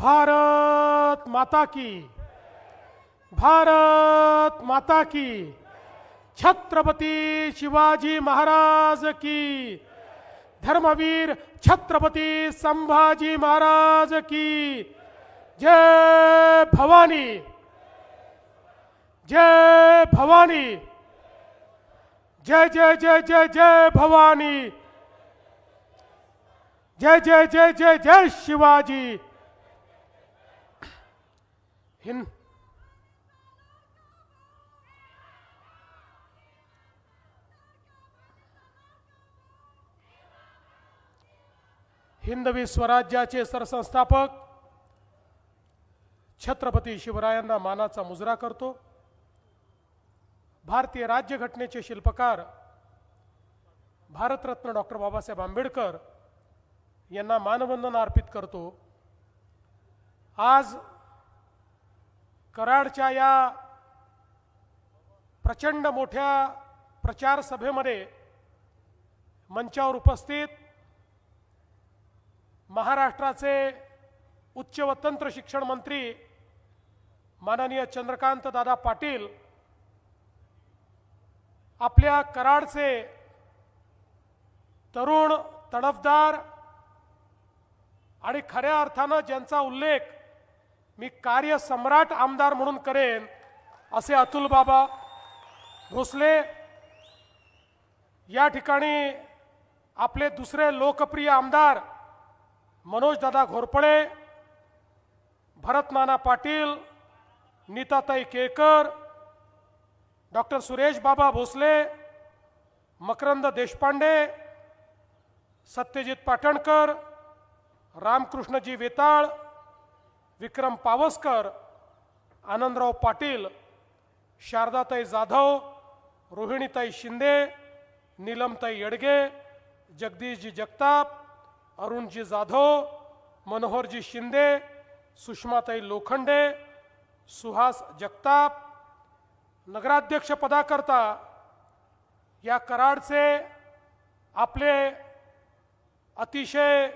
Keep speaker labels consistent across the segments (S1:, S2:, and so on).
S1: भारत माता की, भारत माता की, छत्रपती शिवाजी महाराज की, धर्मवीर छत्रपती संभाजी महाराज की, जय भवानी, जय भवानी, जय जय जय जय जय भवानी, जय जय जय जय जय शिवाजी। हिंदवी स्वराज्याचे सरसंस्थापक छत्रपती शिवरायांना मानाचा मुजरा करतो। भारतीय राज्यघटनेचे शिल्पकार भारतरत्न डॉक्टर बाबासाहेब आंबेडकर यांना मानवंदना अर्पित करतो। आज कराडच्या या प्रचंड मोठ्या प्रचार सभेमध्ये मंचावर उपस्थित महाराष्ट्राचे उच्च व तंत्र शिक्षण मंत्री माननीय चंद्रकांत दादा पाटील, आपल्या कराडचे तरुण तडफदार आणि खऱ्या अर्थानं ज्यांचा उल्लेख मी कार्य सम्राट आमदार म्हणून करेन असे अतुल बाबा भोसले, या ठिकाणी आपले दुसरे लोकप्रिय आमदार मनोज दादा घोरपडे, भरत नाना पाटील, नीताताई केळकर, डॉक्टर सुरेश बाबा भोसले, मकरंद देशपांडे, सत्यजित पाटणकर, रामकृष्णजी वेताळ, विक्रम पावसकर, आनंदराव पाटील, शारदाताई जाधव, रोहिणीताई शिंदे, नीलमताई येडगे, जगदीशजी जगताप, अरुणजी जाधव, मनोहरजी शिंदे, सुषमाताई लोखंडे, सुहास जगताप, नगराध्यक्ष पदाकरता या कराडचे आपले अतिशय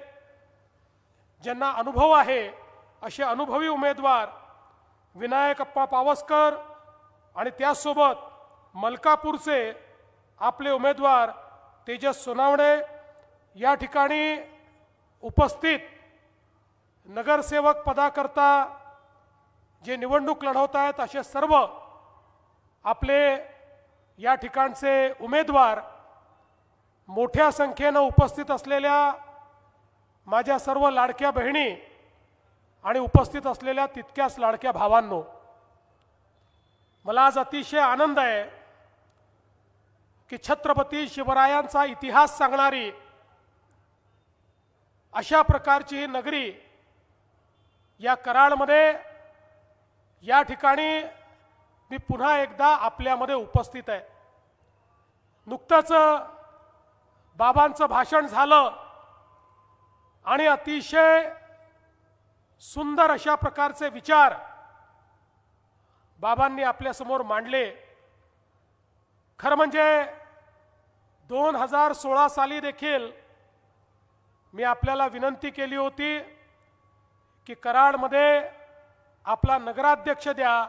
S1: ज्यांना अनुभव आहे असे अनुभवी उमेदवार विनायकप्पा पावसकर आणि त्यासोबत मलकापूरचे आपले उमेदवार तेजस सोनावणे, या ठिकाणी उपस्थित नगरसेवक पदाकरता जे निवडणूक लढवत आहेत असे सर्व आपले या ठिकाणचे उमेदवार, मोठ्या संख्येने उपस्थित असलेल्या माझ्या सर्व लाडक्या बहिणी आणि उपस्थित असलेल्या तितक्याच लाडक्या भावांनो, मला आज अतिशय आनंद आहे की छत्रपती शिवरायांचा इतिहास सांगणारी अशा प्रकारची नगरी या कराडमध्ये या ठिकाणी मी पुन्हा एकदा आपल्यामध्ये उपस्थित आहे। नुकतंच बाबांचं भाषण झालं आणि अतिशय सुंदर अशा प्रकारचे विचार बाबांनी आपल्यासमोर मांडले। खरं म्हणजे 2016 साली देखील मी आपल्याला विनंती केली होती की कराडमध्ये आपला नगराध्यक्ष द्या,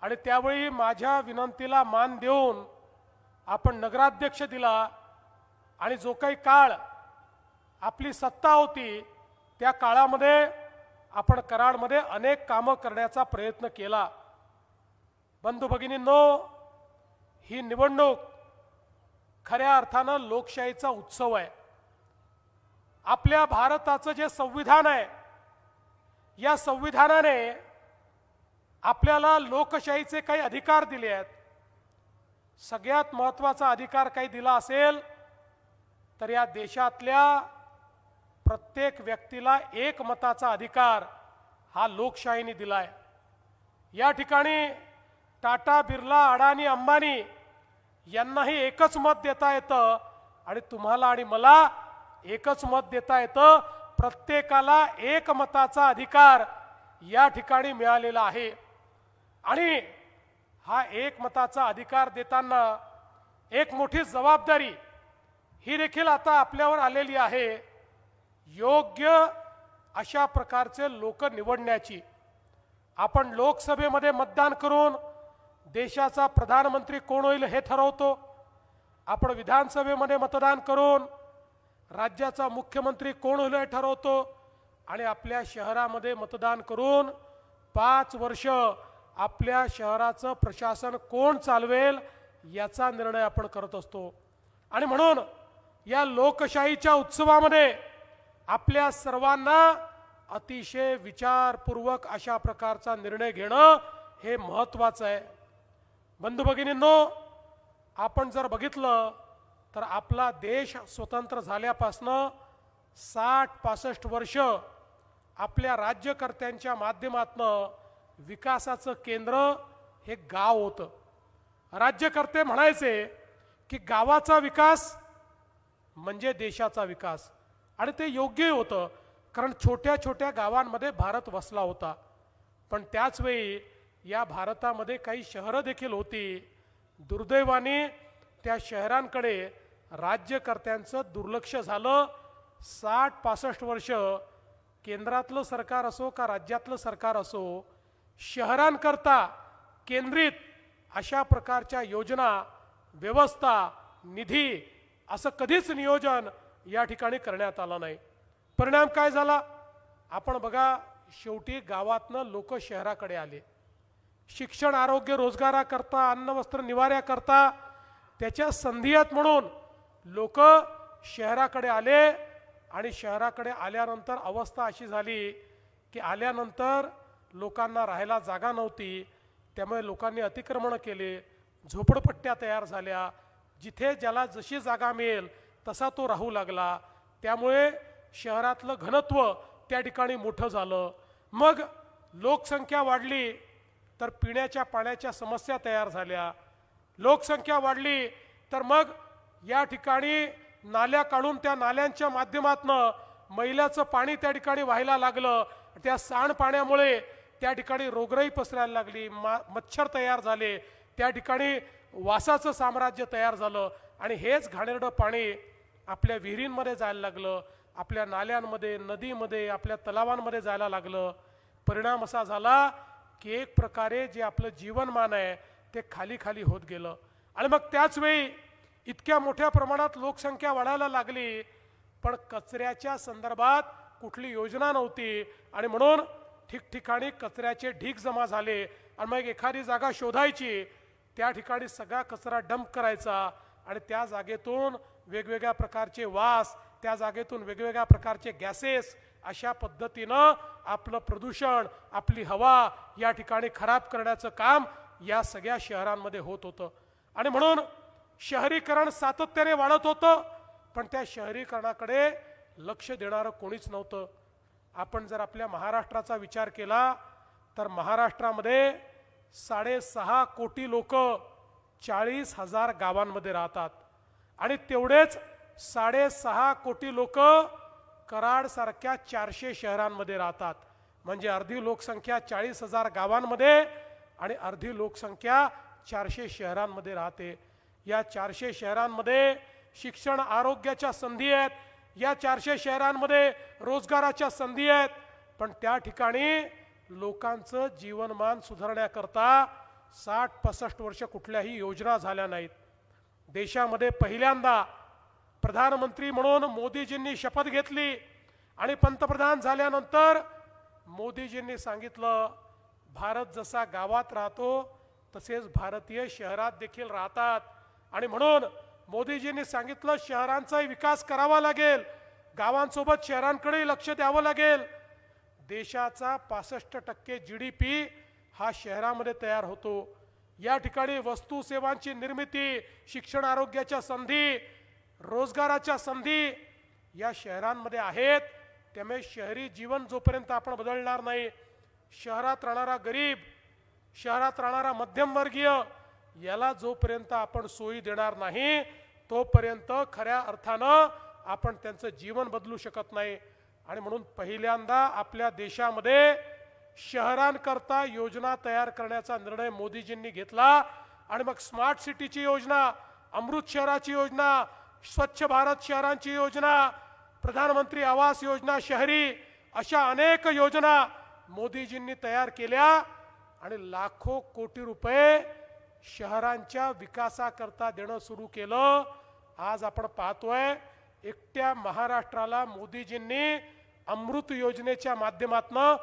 S1: आणि त्यावेळी माझ्या विनंतीला मान देऊन आपण नगराध्यक्ष दिला, आणि जो काही काळ आपली सत्ता होती त्या काळामध्ये आपण कराडमध्ये अनेक कामं करण्याचा प्रयत्न केला। बंधू भगिनींनो, ही निवडणूक खऱ्या अर्थानं लोकशाहीचा उत्सव आहे। आपल्या भारताचं जे संविधान आहे, या संविधानाने आपल्याला लोकशाहीचे काही अधिकार दिले आहेत। सगळ्यात महत्त्वाचा अधिकार काही दिला असेल तर या देशातल्या प्रत्येक व्यक्तीला एक मताचा अधिकार हा लोकशाहीने दिलाय। या ठिकाणी टाटा, बिर्ला, अडाणी, अंबानी यांनाही एकच मत देता येतं आणि तुम्हाला आणि मला एकच मत देता येतं। प्रत्येकाला एक मताचा अधिकार या ठिकाणी मिळालेला आहे, आणि हा एक मताचा अधिकार देताना एक मोठी जबाबदारी ही देखील आता आपल्यावर आलेली आहे। योग्य अशा प्रकारचे लोक निवडण्याची, आपण लोकसभेमध्ये मतदान करून देशाचा प्रधानमंत्री कोण होईल हे ठरवतो, आपण विधानसभेमध्ये मतदान करून राज्याचा मुख्यमंत्री कोण होईल हे ठरवतो, आणि आपल्या शहरामध्ये मतदान करून 5 वर्ष आपल्या शहराचं प्रशासन कोण चालवेल याचा निर्णय आपण करत असतो. आणि म्हणून या लोकशाहीच्या उत्सवामध्ये आपल्या सर्वांना अतिशय विचारपूर्वक अशा प्रकारचा निर्णय घेणं हे महत्त्वाचं आहे. बंधू भगिनींनो, आपण जर बघितलं तर आपला देश स्वतंत्र झाल्यापासनं 60-65 वर्ष आपल्या राज्यकर्त्यांच्या माध्यमातून विकासाचं केंद्र हे गाव होतं. राज्यकर्ते म्हणायचे की गावाचा विकास म्हणजे देशाचा विकास, आणि ते योग्य होतं, कारण छोट्या छोट्या गावांमध्ये भारत वसला होता. पण त्याच वेळी या भारतामध्ये काही शहरं देखील होती. दुर्दैवाने त्या शहरांकडे राज्यकर्त्यांचं दुर्लक्ष झालं. 60-65 वर्ष केंद्रातलं सरकार असो का राज्यातलं सरकार असो, शहरांकरता केंद्रित अशा प्रकारच्या योजना, व्यवस्था, निधी असं कधीच नियोजन या ठिकाणी करण्यात आलं नाही. परिणाम काय झाला आपण बघा. शेवटी गावातनं लोक शहराकडे आले. शिक्षण, आरोग्य, रोजगाराकरता, अन्न, वस्त्र, निवाऱ्याकरता त्याच्या संधी आहेत म्हणून लोक शहराकडे आले. आणि शहराकडे आल्यानंतर अवस्था अशी झाली की आल्यानंतर लोकांना राहायला जागा नव्हती. त्यामुळे लोकांनी अतिक्रमण केले, झोपडपट्ट्या तयार झाल्या. जिथे ज्याला जशी जागा मिळेल तसा तो राहू लागला. त्यामुळे शहरातलं घनत्व त्या ठिकाणी मोठं झालं. मग लोकसंख्या वाढली तर पिण्याच्या पाण्याच्या समस्या तयार झाल्या. लोकसंख्या वाढली तर मग या ठिकाणी नाल्या काढून त्या नाल्यांच्या माध्यमातनं मैलाचं पाणी त्या ठिकाणी व्हायला लागलं. त्या सांडपाण्यामुळे त्या ठिकाणी रोगराई पसरायला लागली, मच्छर तयार झाले, त्या ठिकाणी वासाचं साम्राज्य तयार झालं. आणि हेच घाणेरडं पाणी आपल्या विहिरींमध्ये जायला लागलं, आपल्या नाल्यांमध्ये, नदीमध्ये, आपल्या तलावांमध्ये जायला लागलं. परिणाम असा झाला की एक प्रकारे जे आपलं जीवनमान आहे ते खाली खाली होत गेलं. आणि मग त्याच वेळी इतक्या मोठ्या प्रमाणात लोकसंख्या वाढायला लागली, पण कचऱ्याच्या संदर्भात कुठली योजना नव्हती. आणि म्हणून ठिकठिकाणी कचऱ्याचे ढीग जमा झाले. आणि मग एखादी जागा शोधायची, त्या ठिकाणी सगळा कचरा डंप करायचा, आणि त्या जागेतून वेगवेगळ्या प्रकारचे वास, त्या जागेतून वेगवेगळ्या प्रकारचे गॅसेस, अशा पद्धतीनं आपलं प्रदूषण, आपली हवा या ठिकाणी खराब करण्याचं काम या सगळ्या शहरांमध्ये होत होतं. आणि म्हणून शहरीकरण सातत्याने वाढत होतं, पण त्या शहरीकरणाकडे लक्ष देणारं कोणीच नव्हतं. आपण जर आपल्या महाराष्ट्राचा विचार केला तर महाराष्ट्रामध्ये 6.5 कोटी लोक 40,000 गावांमध्ये राहतात. आणि तेवढेच 6.5 कोटी लोक कराडसारख्या 400 शहरांमध्ये राहतात. म्हणजे अर्धी लोकसंख्या 40,000 गावांमध्ये आणि अर्धी लोकसंख्या 400 शहरांमध्ये राहते. या 400 शहरांमध्ये शिक्षण, आरोग्याच्या संधी आहेत. या 400 शहरांमध्ये रोजगाराच्या संधी आहेत. पण त्या ठिकाणी लोकांचं जीवनमान सुधारण्याकरता 60-65 वर्ष कुठल्याही योजना झाल्या नाहीत. देशामध्ये पहिल्यांदा प्रधानमंत्री म्हणून मोदीजींनी शपथ घेतली. आणि पंतप्रधान झाल्यानंतर मोदीजींनी सांगितलं, भारत जसा गावात राहतो तसेच भारतीय शहरात देखील राहतात. आणि म्हणून मोदीजींनी सांगितलं, शहरांचाही विकास करावा लागेल, गावांसोबत शहरांकडेही लक्ष द्यावं लागेल. देशाचा 65% GDP हा शहरामध्ये तयार होतो. या ठिकाणी वस्तू सेवांची निर्मिती, शिक्षण, आरोग्याच्या संधी, रोजगाराच्या संधी या शहरांमध्ये आहेत. त्यामुळे शहरी जीवन जोपर्यंत आपण बदलणार नाही, शहरात राहणारा गरीब, शहरात राहणारा मध्यमवर्गीय याला जोपर्यंत आपण सोयी देणार नाही, तोपर्यंत खऱ्या अर्थानं आपण त्यांचं जीवन बदलू शकत नाही. आणि म्हणून पहिल्यांदा आपल्या देशामध्ये शहरांकरता योजना तयार करण्याचा निर्णय मोदीजींनी घेतला. आणि मग स्मार्ट सिटीची योजना, अमृत शहराची योजना, स्वच्छ भारत शहरांची योजना, प्रधानमंत्री आवास योजना शहरी, अशा अनेक योजना मोदीजींनी तयार केल्या आणि लाखो कोटी रुपये शहरांच्या विकासाकरता देणं सुरू केलं. आज आपण पाहतोय एकट्या महाराष्ट्राला मोदीजींनी अमृत योजनेच्या माध्यमातून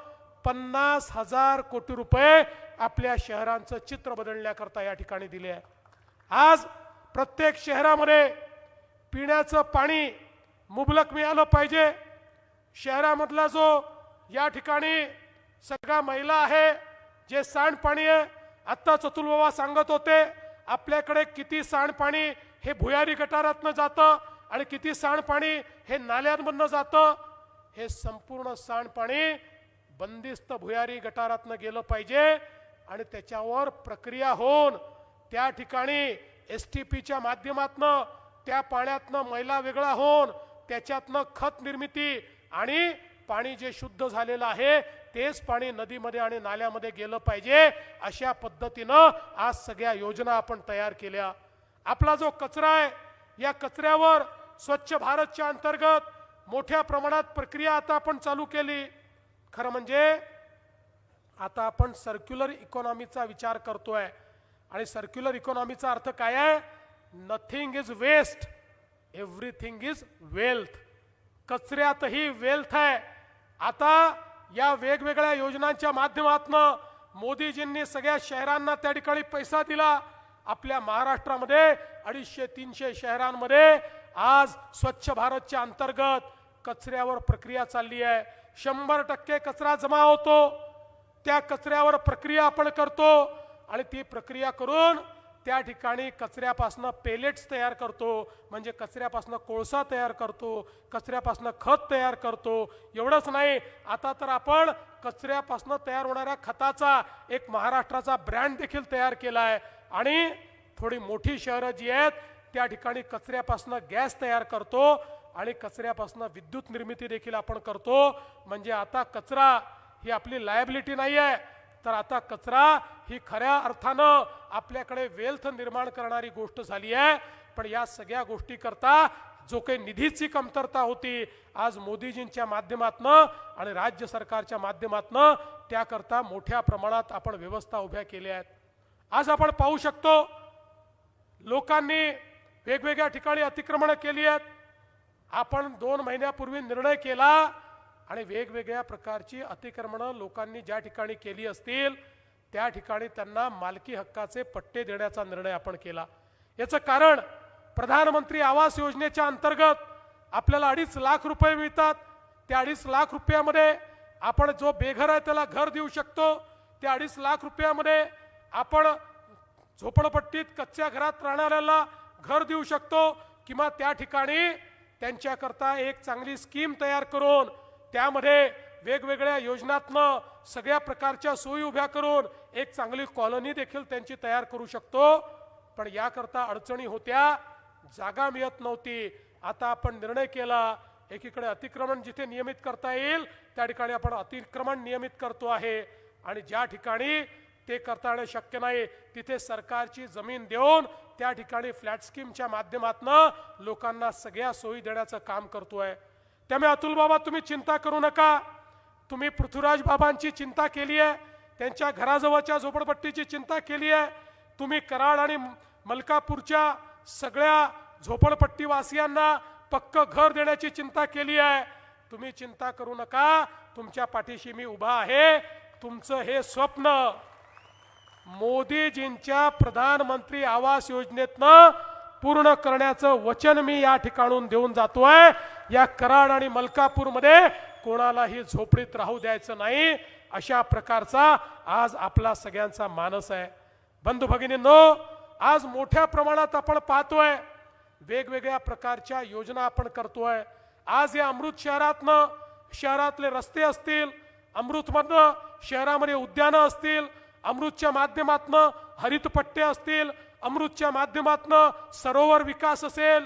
S1: 50,000 कोटी रुपये आपल्या शहरांचं चित्र बदलण्याकरता या ठिकाणी दिले आहे. आज प्रत्येक शहरामध्ये पिण्याचं पाणी मुबलक मिळालं पाहिजे. शहरामधला जो या ठिकाणी सगळा मैला आहे, जे सांडपाणी आहे, आत्ता चतुल बाबा सांगत होते आपल्याकडे किती सांडपाणी हे भुयारी गटारातनं जातं आणि किती सांडपाणी हे नाल्यांमधनं जातं. हे संपूर्ण सांडपाणी बंदिस्त भुयारी गटारातनं गेलं पाहिजे आणि त्याच्यावर प्रक्रिया होऊन त्या ठिकाणी STPच्या माध्यमातनं त्या पाण्यातनं मैला वेगळा होऊन त्याच्यातनं खत निर्मिती आणि पाणी जे शुद्ध झालेलं आहे तेच पाणी नदीमध्ये आणि नाल्यामध्ये गेलं पाहिजे. अशा पद्धतीनं आज सगळ्या योजना आपण तयार केल्या. आपला जो कचरा आहे या कचऱ्यावर स्वच्छ भारतच्या अंतर्गत मोठ्या प्रमाणात प्रक्रिया आता आपण चालू केली. खरं म्हणजे आता आपण सर्क्युलर इकॉनॉमीचा विचार करतोय आणि सर्क्युलर इकॉनॉमीचा अर्थ काय आहे? Nothing is waste, everything is wealth. कचऱ्यातही वेल्थ आहे. आता या वेगवेगळ्या योजनांच्या माध्यमातून मोदीजींनी सगळ्या शहरांना त्या ठिकाणी पैसा दिला. आपल्या महाराष्ट्रामध्ये 250-300 शहरांमध्ये आज स्वच्छ भारतच्या अंतर्गत कचऱ्यावर प्रक्रिया चालली आहे. 100% कचरा जमा होतो. त्या कचऱ्यावर प्रक्रिया आपण करतो आणि ती प्रक्रिया करून त्या ठिकाणी कचऱ्यापासून पेलेट्स तयार करतो, म्हणजे कचऱ्यापासून कोळसा तयार करतो, कचऱ्यापासून खत तयार करतो. एवढंच नाही, आता तर आपण कचऱ्यापासून तयार होणाऱ्या खताचा एक महाराष्ट्राचा ब्रँड देखील तयार केला आहे आणि थोडी मोठी शहरं जी आहेत त्या ठिकाणी कचऱ्यापासून गॅस तयार करतो आणि कचऱ्यापासून विद्युत निर्मिती देखील आपण करतो. म्हणजे आता कचरा ही आपली लायबिलिटी नाही आहे, तर आता कचरा ही खऱ्या अर्थानं आपल्याकडे वेल्थ निर्माण करणारी गोष्ट झाली आहे. पण या सगळ्या गोष्टी करता जो काही निधीची कमतरता होती, आज मोदीजींच्या माध्यमातून आणि राज्य सरकारच्या माध्यमातून त्याकरता मोठ्या प्रमाणात आपण व्यवस्था उभ्या केल्या आहेत. आज आपण पाहू शकतो लोकांनी वेगवेगळ्या ठिकाणी अतिक्रमण केली आहेत. आपण 2 महिन्यापूर्वी निर्णय केला आणि वेगवेगळ्या प्रकारची अतिक्रमणं लोकांनी ज्या ठिकाणी केली असतील त्या ठिकाणी त्यांना मालकी हक्काचे पट्टे देण्याचा निर्णय आपण केला. याचं कारण प्रधानमंत्री आवास योजनेच्या अंतर्गत आपल्याला 2.5 लाख रुपये मिळतात. त्या 2.5 लाख रुपयामध्ये आपण जो बेघर आहे त्याला घर देऊ शकतो. त्या 2.5 लाख रुपयामध्ये आपण झोपडपट्टीत कच्च्या घरात राहणाऱ्याला घर देऊ शकतो किंवा त्या ठिकाणी त्यांच्याकरता एक चांगली स्कीम तयार करून त्यामध्ये वेगवेगळ्या योजनातनं सगळ्या प्रकारच्या सोयी उभ्या करून एक चांगली कॉलनी देखील त्यांची तयार करू शकतो. पण याकरता अडचणी होत्या, जागा मिळत नव्हती. आता आपण निर्णय केला, एकीकडे अतिक्रमण जिथे नियमित करता येईल त्या ठिकाणी आपण अतिक्रमण नियमित करतो आहे आणि ज्या ठिकाणी ते करता येणं शक्य नाही तिथे सरकारची जमीन देऊन त्या ठिकाणी फ्लॅट स्कीमच्या माध्यमातून लोकांना सगळ्या सोयी देण्याचं काम करतोय. त्यामुळे अतुल बाबा तुम्ही चिंता करू नका. तुम्ही पृथ्वीराज बाबांची चिंता केली आहे, त्यांच्या घराजवळच्या झोपडपट्टीची चिंता केली आहे. तुम्ही कराड आणि मलकापूरच्या सगळ्या झोपडपट्टीवासियांना पक्क घर देण्याची चिंता केली आहे. तुम्ही चिंता करू नका, तुमच्या पाठीशी मी उभा आहे. तुमचं हे स्वप्न मोदीजींच्या प्रधानमंत्री आवास योजनेतनं पूर्ण करण्याचं वचन मी या ठिकाणून देऊन जातोय. या कराड आणि मलकापूरमध्ये कोणालाही झोपडीत राहू द्यायचं नाही, अशा प्रकारचा आज आपला सगळ्यांचा मानस आहे. बंधू भगिनींनो, आज मोठ्या प्रमाणात आपण पाहतोय वेगवेगळ्या प्रकारच्या योजना आपण करतोय. आज या अमृत शहरातनं शहरातले रस्ते असतील, अमृतमधनं शहरामध्ये उद्यानं असतील, अमृतच्या माध्यमातनं हरितपट्टे असतील, अमृतच्या माध्यमातनं सरोवर विकास असेल,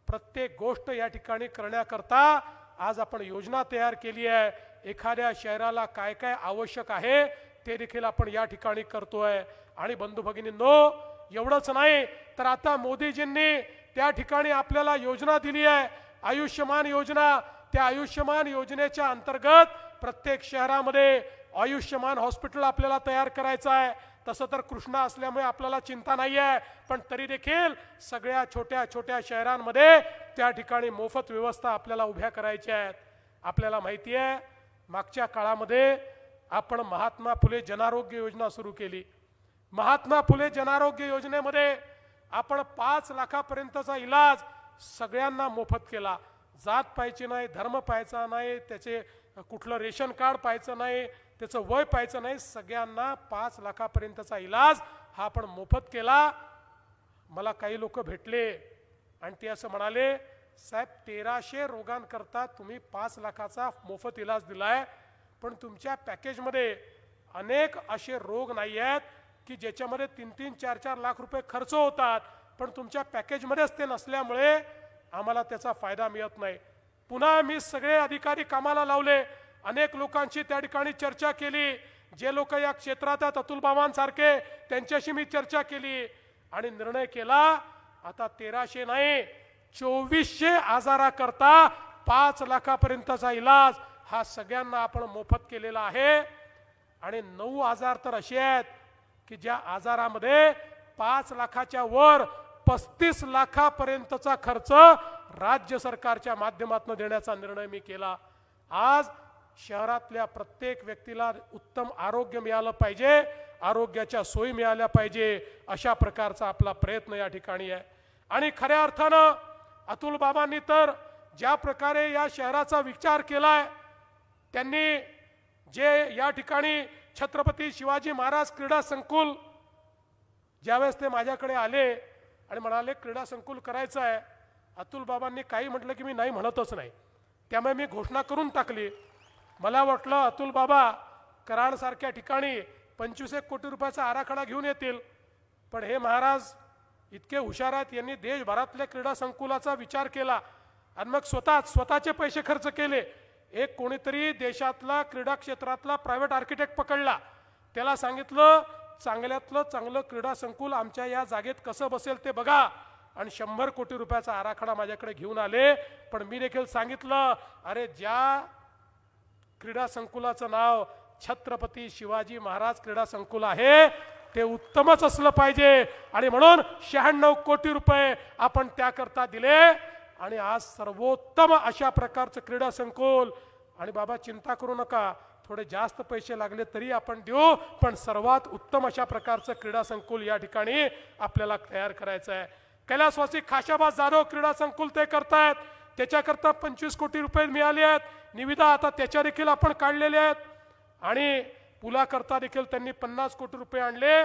S1: प्रत्येक गोष्ट या ठिकाणी करण्याकरता आज आपण योजना तयार केली आहे. एखाद्या शहराला काय काय आवश्यक आहे ते देखील आपण या ठिकाणी करतोय. आणि बंधू भगिनींनो, एवढंच नाही तर आता मोदीजींनी त्या ठिकाणी आपल्याला योजना दिली आहे, आयुष्यमान योजना. त्या आयुष्यमान योजनेच्या अंतर्गत प्रत्येक शहरामध्ये आयुष्यमान हॉस्पिटल आपल्याला तयार करायचं आहे. तसं तर कृष्णा असल्यामुळे आपल्याला चिंता नाही आहे, पण तरी देखील सगळ्या छोट्या छोट्या शहरांमध्ये त्या ठिकाणी मोफत व्यवस्था आपल्याला उभ्या करायच्या आहेत. आपल्याला माहिती आहे मागच्या काळामध्ये आपण महात्मा फुले जनारोग्य योजना सुरू केली. महात्मा फुले जनारोग्य योजनेमध्ये आपण 5 लाखापर्यंतचा इलाज सगळ्यांना मोफत केला. जात पाहायची नाही, धर्म पाहायचा नाही, त्याचे कुठलं रेशन कार्ड पाहायचं नाही, त्याचं वय पाहायचं नाही, सगळ्यांना 5 लाखापर्यंतचा इलाज हा आपण मोफत केला. मला काही लोक भेटले आणि ते असं म्हणाले, साहेब 1300 रोगांकरता तुम्ही 5 लाखाचा मोफत इलाज दिलाय, पण तुमच्या पॅकेजमध्ये अनेक असे रोग नाही आहेत की ज्याच्यामध्ये 3-3, 4-4 लाख रुपये खर्च होतात, पण तुमच्या पॅकेजमध्येच ते नसल्यामुळे आम्हाला त्याचा फायदा मिळत नाही. पुन्हा मी सगळे अधिकारी कामाला लावले, अनेक लोकांची त्या ठिकाणी चर्चा केली. जे लोक या क्षेत्रात आहेत अतुल बाबांसारखे त्यांच्याशी मी चर्चा केली आणि निर्णय केला, आता 1300 नाही 2400 आजाराकरता 5 लाखापर्यंतचा इलाज हा सगळ्यांना आपण मोफत केलेला आहे. आणि 9 आजार तर असे आहेत की ज्या आजारामध्ये 5 लाखाच्या वर 35 लाखापर्यंतचा खर्च राज्य सरकारच्या माध्यमातून देण्याचा निर्णय मी केला. आज शहरातल्या प्रत्येक व्यक्तीला उत्तम आरोग्य मिळालं पाहिजे, आरोग्याच्या सोयी मिळाल्या पाहिजे, अशा प्रकारचा आपला प्रयत्न या ठिकाणी आहे. आणि खऱ्या अर्थानं अतुल बाबांनी तर ज्या प्रकारे या शहराचा विचार केलाय, त्यांनी जे या ठिकाणी छत्रपती शिवाजी महाराज क्रीडा संकुल, ज्यावेळेस ते माझ्याकडे आले आणि म्हणाले क्रीडा संकुल करायचं आहे, अतुल बाबांनी काही म्हटलं की मी नाही म्हणतच नाही. त्यामुळे मी घोषणा करून टाकली. मला वाटलं अतुल बाबा कराडसारख्या ठिकाणी 25 कोटी रुपयाचा आराखडा घेऊन येतील, पण हे महाराज इतके हुशार आहेत, यांनी देशभरातल्या क्रीडा संकुलाचा विचार केला आणि मग स्वतःचे पैसे खर्च केले. एक कोणीतरी देशातला क्रीडा क्षेत्रातला प्रायव्हेट आर्किटेक्ट पकडला, त्याला सांगितलं चांगल्यातलं चांगलं क्रीडा संकुल आमच्या या जागेत कसं बसेल ते बघा, आणि 100 कोटी रुपयाचा आराखडा माझ्याकडे घेऊन आले. पण मी देखील सांगितलं, अरे ज्या क्रीडा संकुलाचं नाव छत्रपती शिवाजी महाराज क्रीडा संकुल आहे ते उत्तमच असलं पाहिजे, आणि म्हणून 96 कोटी रुपये आपण त्याकरता दिले. आणि आज सर्वोत्तम अशा प्रकारचं क्रीडा संकुल, आणि बाबा चिंता करू नका, थोडे जास्त पैसे लागले तरी आपण देऊ, पण सर्वात उत्तम अशा प्रकारचं क्रीडा संकुल या ठिकाणी आपल्याला तयार करायचं आहे. कैलासवासी खाशाबा जाधव क्रीडा संकुल ते करतायत, त्याच्याकरता 25 कोटी रुपये मिळाले आहेत. निविदा आता त्याच्या देखील आपण काढलेले आहेत. आणि पुलाकरता देखील त्यांनी 50 कोटी रुपये आणले.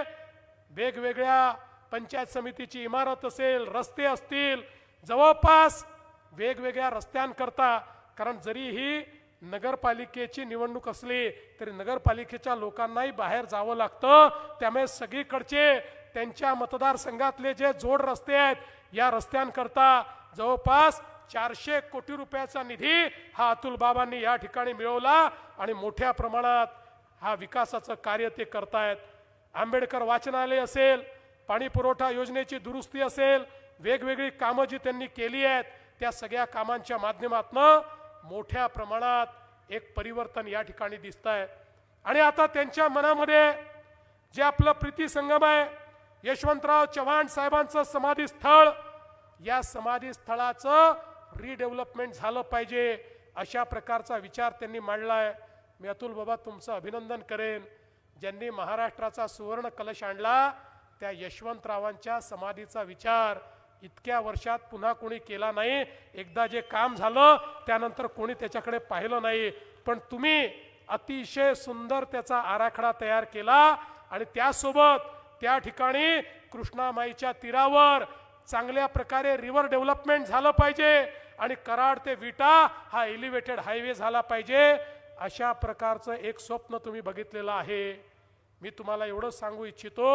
S1: वेगवेगळ्या पंचायत समितीची इमारत असेल, रस्ते असतील, जवळपास वेगवेगळ्या रस्त्यांकरता, कारण जरी ही नगरपालिकेची निवडणूक असली तरी नगरपालिकेच्या लोकांनाही बाहेर जावं लागतं. त्यामुळे सगळीकडचे त्यांच्या मतदारसंघातले जे जोड रस्ते आहेत या रस्त्यांकरता जवळपास 400 कोटी रुपयाचा निधी हा अतुल बाबांनी या ठिकाणी मिळवला आणि मोठ्या प्रमाणात हा विकासाचं कार्य ते करतायत. आंबेडकर वाचनालय असेल, पाणी पुरवठा योजनेची दुरुस्ती असेल, वेगवेगळी कामं जी त्यांनी केली आहेत त्या सगळ्या कामांच्या माध्यमातून मोठ्या प्रमाणात एक परिवर्तन या ठिकाणी दिसत आहे. आणि आता त्यांच्या मनामध्ये जे आपलं प्रीती संगम आहे, यशवंतराव चव्हाण साहेबांचं समाधी स्थळ, या समाधी स्थळाचं रिडेव्हलपमेंट झालं पाहिजे, अशा प्रकारचा विचार त्यांनी मांडलाय. मी अतुल बाबा तुमचं अभिनंदन करेन. ज्यांनी महाराष्ट्राचा सुवर्ण कलश आणला त्या यशवंतरावांच्या समाधीचा विचार इतक्या वर्षात पुन्हा कोणी केला नाही. एकदा जे काम झालं त्यानंतर कोणी त्याच्याकडे पाहिलं नाही, पण तुम्ही अतिशय सुंदर त्याचा आराखडा तयार केला आणि त्यासोबत त्या ठिकाणी कृष्णामाईच्या तीरावर चांगल्या प्रकारे रिव्हर डेव्हलपमेंट झालं पाहिजे आणि कराड ते विटा हा एलिव्हेटेड हायवे झाला पाहिजे. अशा प्रकारचं एक स्वप्न तुम्ही बघितलेलं आहे. मी तुम्हाला एवढं सांगू इच्छितो,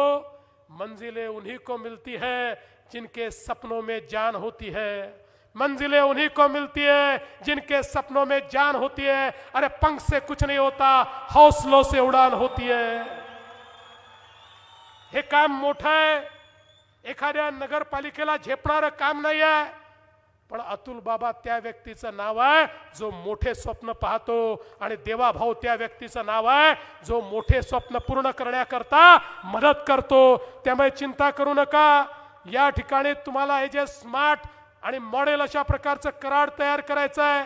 S1: मंजिलें उन्हीं को मिलती है जिनके सपनों में जान होती है. मंजिलें उन्हीं को मिलती है जिनके सपनों में जान होती है. अरे पंख से कुछ नहीं होता, हौसलों से उड़ान होती है. हे काम मोठं आहे, एखाद्या नगरपालिकेला झेपणारं काम नाही आहे. पण अतुल बाबा त्या व्यक्तीचं नाव आहे जो मोठे स्वप्न पाहतो, आणि देवाभाऊ त्या व्यक्तीचं नाव आहे जो मोठे स्वप्न पूर्ण करण्याकरता मदत करतो. त्यामुळे चिंता करू नका. या ठिकाणी तुम्हाला हे जे स्मार्ट आणि मॉडेल अशा प्रकारचं कराड तयार करायचं आहे,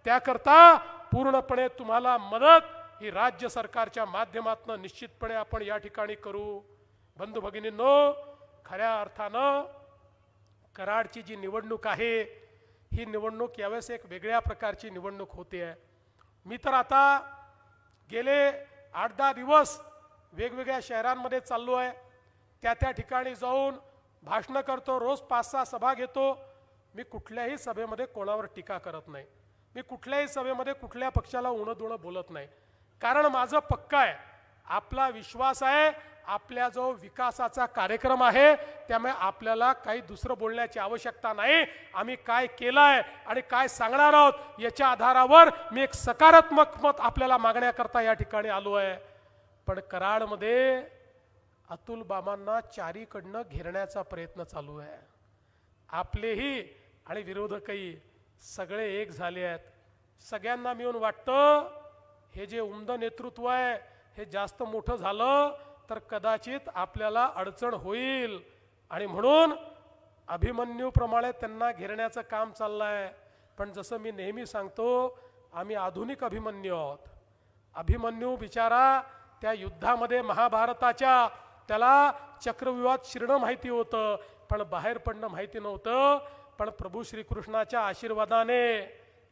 S1: त्याकरता पूर्णपणे तुम्हाला मदत ही राज्य सरकारच्या माध्यमातून निश्चितपणे आपण या ठिकाणी करू. बंधू भगिनींनो, खऱ्या अर्थानं कराडची जी निवडणूक आहे ही निवडणूक यावेळेस एक वेगळ्या प्रकारची निवडणूक होते आहे. मी तर आता गेले 8-10 दिवस वेगवेगळ्या शहरांमध्ये चाललो आहे. त्या ठिकाणी जाऊन भाषणं करतो, रोज 5-6 सभा घेतो. मी कुठल्याही सभेमध्ये कोणावर टीका करत नाही. मी कुठल्याही सभेमध्ये कुठल्या पक्षाला उणं बोलत नाही. कारण माझं पक्का आहे, आपला विश्वास आहे, आपल्या जो विकासाचा कार्यक्रम आहे त्यामुळे आपल्याला काही दुसरं बोलण्याची आवश्यकता नाही. आम्ही काय केलंय आणि काय सांगणार आहोत याच्या आधारावर मी एक सकारात्मक मत आपल्याला मागण्याकरता या ठिकाणी आलो आहे. पण कराडमध्ये अतुल बाबांना चारीकडनं घेरण्याचा प्रयत्न चालू आहे. आपलेही आणि विरोधकही सगळे एक झाले आहेत. सगळ्यांना मिळून वाटतं हे जे उमदं नेतृत्व आहे हे जास्त मोठं झालं तर कदाचित आपल्याला अडचण होईल, आणि म्हणून अभिमन्यूप्रमाणे त्यांना घेरण्याचं काम चाललंय. पण जसं मी नेहमी सांगतो, आम्ही आधुनिक अभिमन्यू आहोत. अभिमन्यू बिचारा त्या युद्धामध्ये महाभारताच्या त्याला चक्रव्यूहात शिरणं माहिती होतं, पण बाहेर पडणं माहिती नव्हतं. पण प्रभू श्रीकृष्णाच्या आशीर्वादाने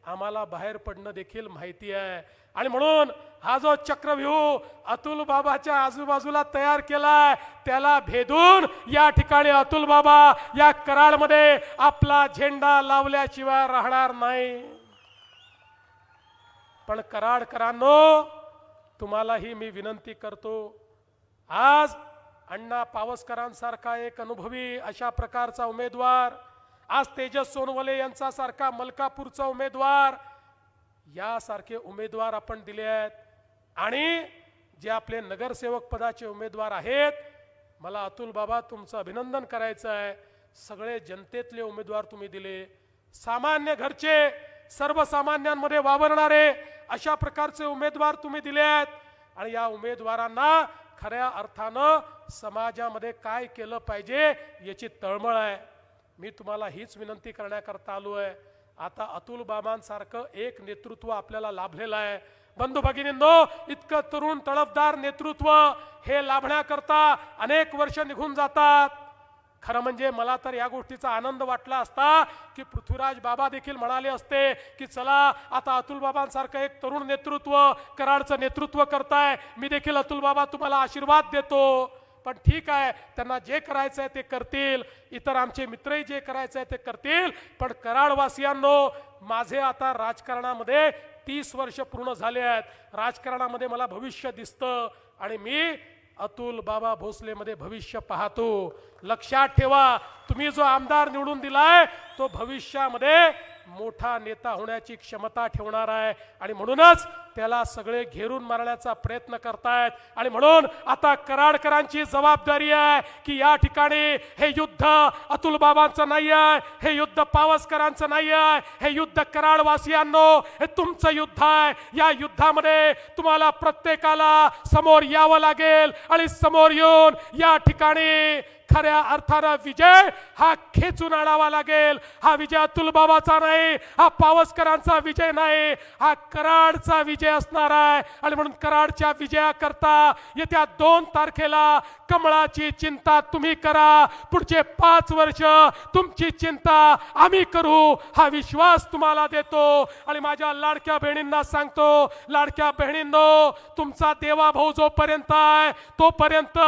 S1: आम्हाला बाहेर पडणं देखील माहिती आहे. आणि म्हणून हा जो चक्रव्यूह अतुल बाबाच्या आजूबाजूला तयार केलाय त्याला भेदून या ठिकाणी अतुल बाबा या कराडमध्ये आपला झेंडा लावल्याशिवाय राहणार नाही. पण कराडकरांनो, तुम्हालाही मी विनंती करतो, आज अण्णा पावसकरांसारखा एक अनुभवी अशा प्रकारचा उमेदवार, आज तेजस सोनवले यांचा सारखा मलकापूरचा उमेदवार, यासारखे उमेदवार आपण दिले आहेत. आणि जे आपले नगरसेवक पदाचे उमेदवार आहेत, मला अतुल बाबा तुमचं अभिनंदन करायचं आहे. सगळे जनतेतले उमेदवार तुम्ही दिले, सामान्य घरचे, सर्वसामान्यांमध्ये वावरणारे अशा प्रकारचे उमेदवार तुम्ही दिले आहेत. आणि या उमेदवारांना खऱ्या अर्थानं समाजामध्ये काय केलं पाहिजे याची तळमळ आहे. मी तुम्हाला हीच विनंती करण्याकरता आलो आहे. आता अतुल बाबांसारखं एक नेतृत्व आपल्याला लाभलेलं आहे. बंधू भगिनींनो, इतकं तरुण तळपदार नेतृत्व हे लाभण्याकरता अनेक वर्ष निघून जातात. खरं म्हणजे मला तर या गोष्टीचा आनंद वाटला असता की पृथ्वीराज बाबा देखील म्हणाले असते की चला आता अतुल बाबांसारखं एक तरुण नेतृत्व कराडचं नेतृत्व करताय, मी देखील अतुल बाबा तुम्हाला आशीर्वाद देतो. पण ठीक आहे, त्यांना जे करायचं आहे ते करतील, इतर आमचे मित्रही जे करायचं आहे ते करतील. पण कराडवासियांनो, माझे आता राजकारणामध्ये 30 वर्ष पूर्ण झाले आहेत. राजकारणामध्ये मला भविष्य दिसतं आणि मी अतुल बाबा भोसलेमध्ये भविष्य पाहतो. लक्षात ठेवा, तुम्ही जो आमदार निवडून दिलाय तो भविष्यामध्ये मोठा नेता होण्याची क्षमता ठेवणार आहे. आणि म्हणूनच त्याला सगळे घेरून मारण्याचा प्रयत्न करतायत. आणि म्हणून आता कराडकरांची जबाबदारी आहे की या ठिकाणी हे युद्ध अतुल बाबांचं नाही आहे, हे युद्ध पावसकरांचं नाही आहे, हे युद्ध कराडवासियांनो हे तुमचं युद्ध आहे. या युद्धामध्ये तुम्हाला प्रत्येकाला समोर यावं लागेल आणि समोर येऊन या ठिकाणी खऱ्या अर्थानं विजय हा खेचून आणावा लागेल. हा विजय अतुल बाबाचा नाही, हा पावसकरांचा विजय नाही, हा कराडचा विजय असणार आहे. आणि म्हणून कराडच्या विजयाकरता येत्या 2 तारखेला कमळाची चिंता तुम्ही करा, पुढचे 5 वर्ष तुमची चिंता आम्ही करू, हा विश्वास तुम्हाला देतो. आणि माझ्या लाडक्या बहिणींना सांगतो, लाडक्या बहिणींनो, तुमचा देवाभाऊ जोपर्यंत आहे तोपर्यंत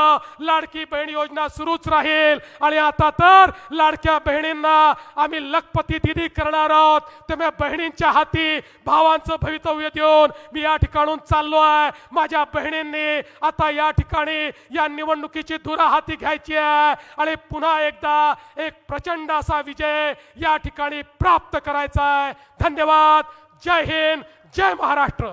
S1: लाडकी बहीण योजना सुरूच राहील. आणि आता तर लाडक्या बहिणींना आम्ही लखपती दिदी करणार आहोत. त्यामुळे बहिणींच्या हाती भावांचं भवितव्य देऊन मी या ठिकाणून चाललो आहे. माझ्या बहिणींनी आता या ठिकाणी या निवडणुकीची धुरा हाती घ्यायची आहे आणि पुन्हा एकदा एक प्रचंड असा विजय या ठिकाणी प्राप्त करायचा आहे. धन्यवाद. जय हिंद, जय महाराष्ट्र.